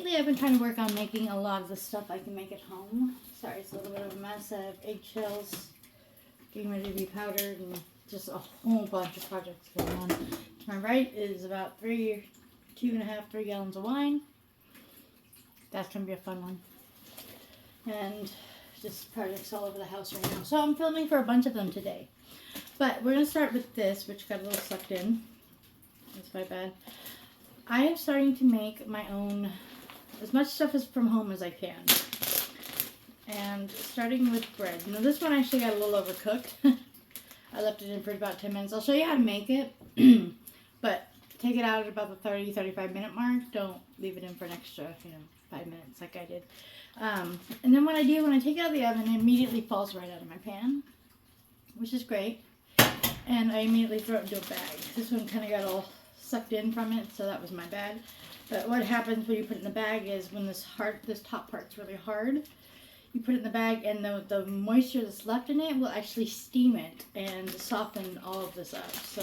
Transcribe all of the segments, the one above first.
lately I've been trying to work on making a lot of the stuff I can make at home. Sorry, it's a little bit of a mess. I have eggshells getting ready to be powdered and just a whole bunch of projects going on. To my right is about 3 gallons of wine. That's going to be a fun one. And just projects all over the house right now. So I'm filming for a bunch of them today. But we're going to start with this, which got a little sucked in. That's my bad. I am starting to make my own, as much stuff as from home as I can. And starting with bread. Now this one actually got a little overcooked. I left it in for about 10 minutes. I'll show you how to make it. But take it out at about the 30-35 minute mark. Don't leave it in for an extra, 5 minutes like I did. And then what I do when I take it out of the oven, it immediately falls right out of my pan, which is great. And I immediately throw it into a bag. This one kind of got all sucked in from it, so that was my bad. But what happens when you put it in the bag is when this top part's really hard, you put it in the bag and the moisture that's left in it will actually steam it and soften all of this up. So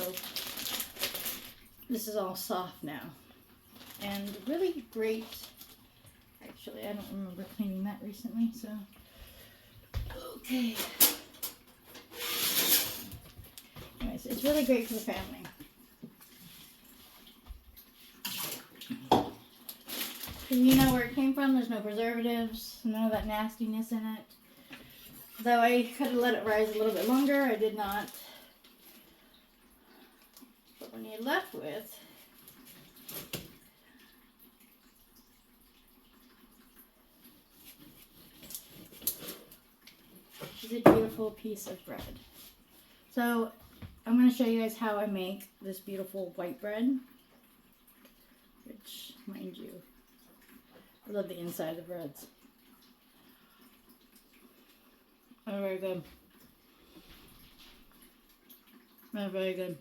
this is all soft now. And really great. Actually, I don't remember cleaning that recently, so. Okay. Anyways, it's really great for the family. You know where it came from. There's no preservatives, none of that nastiness in it. Though I could have let it rise a little bit longer, I did not. But when you're left with is a beautiful piece of bread. So I'm going to show you guys how I make this beautiful white bread, which, mind you, I love the inside of the breads. They're very good. They're very good.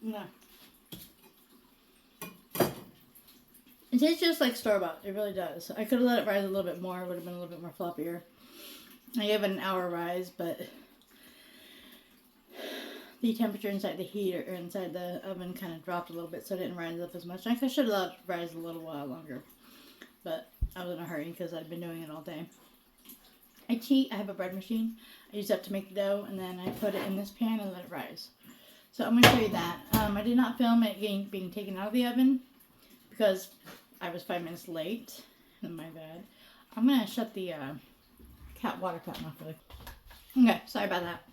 Yeah. It tastes just like store-bought. It really does. I could have let it rise a little bit more. It would have been a little bit more floppier. I gave it an hour rise, but the temperature inside the heater or inside the oven kind of dropped a little bit, so it didn't rise up as much. I should have let it rise a little while longer, but I was in a hurry because I'd been doing it all day. I cheat. I have a bread machine. I use that to make the dough, and then I put it in this pan and let it rise. So I'm going to show you that. I did not film it being taken out of the oven because I was 5 minutes late. My bad. I'm going to shut the water fountain off really quick. Okay, sorry about that.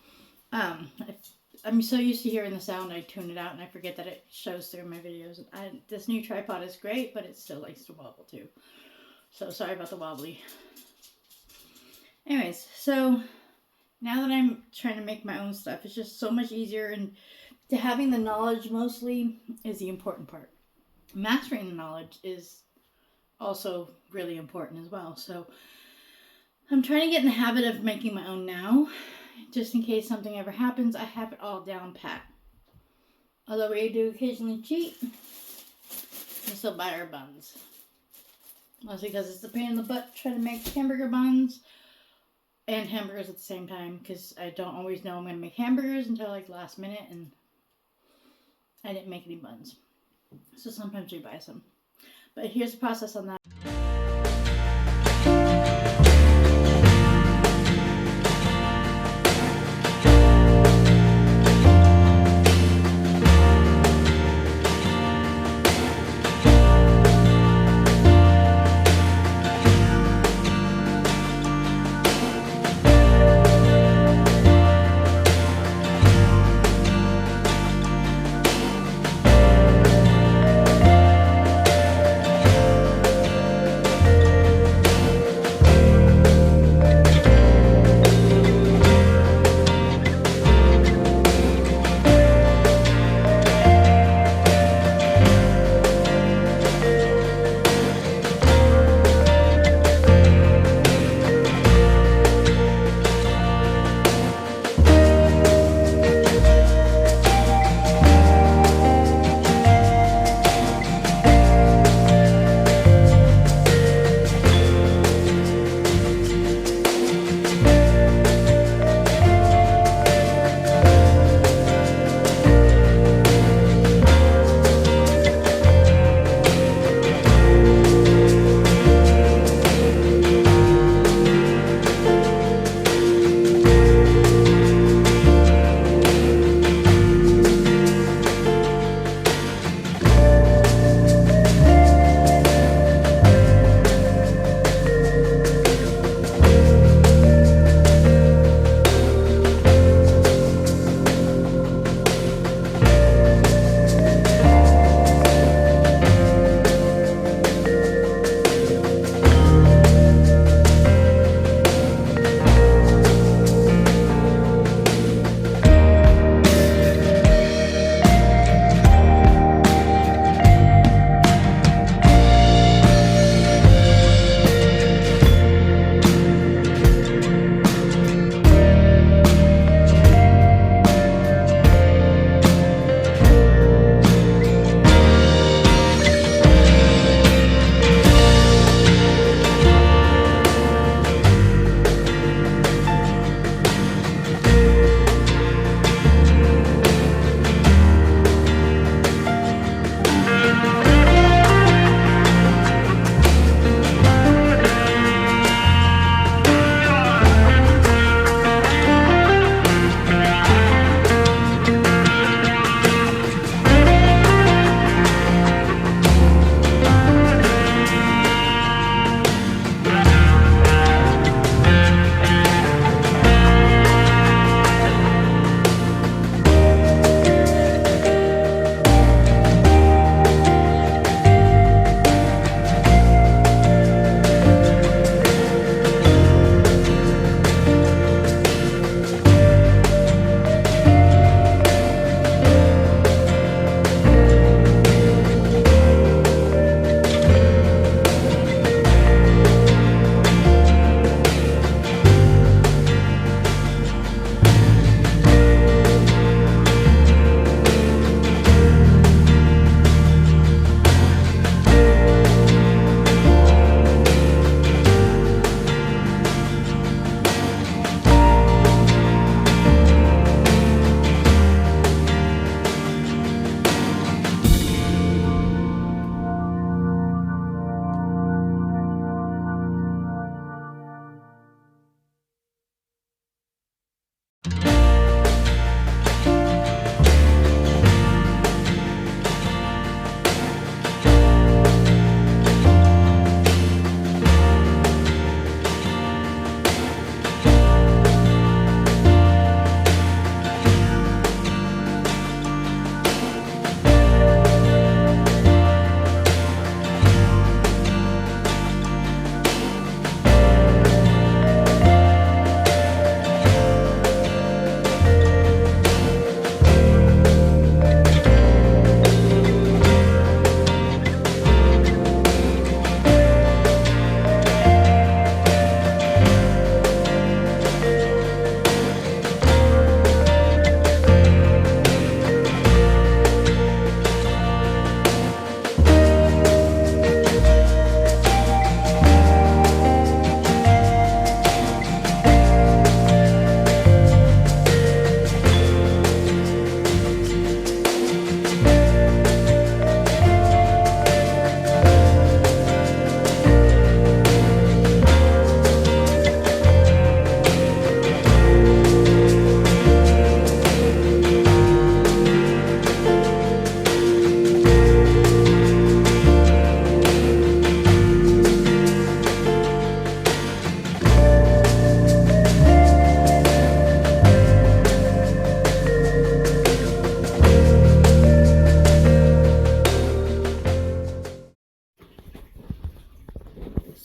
I'm so used to hearing the sound, I tune it out and I forget that it shows through my videos. This new tripod is great, but it still likes to wobble too. So sorry about the wobbly. Anyways, so now that I'm trying to make my own stuff, it's just so much easier, and having the knowledge mostly is the important part. Mastering the knowledge is also really important as well. So I'm trying to get in the habit of making my own now, just in case something ever happens. I have it all down pat. Although we do occasionally cheat, we still buy our buns. Mostly because it's a pain in the butt to try to make hamburger buns and hamburgers at the same time, because I don't always know I'm going to make hamburgers until like last minute, and I didn't make any buns. So sometimes we buy some. But here's the process on that.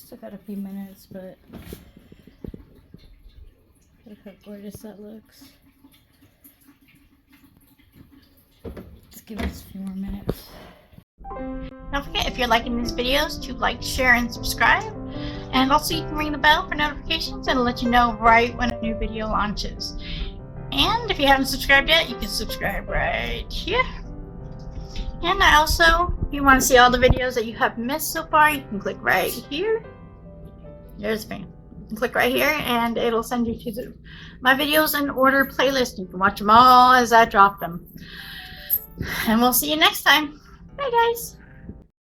Still got a few minutes, but look how gorgeous that looks. Let's give this a few more minutes. Don't forget, if you're liking these videos, to like, share, and subscribe. And also you can ring the bell for notifications and it'll let you know right when a new video launches. And if you haven't subscribed yet, you can subscribe right here. And also, if you want to see all the videos that you have missed so far, you can click right here. There's me. Click right here and it'll send you to my videos in order playlist. You can watch them all as I drop them. And we'll see you next time. Bye guys.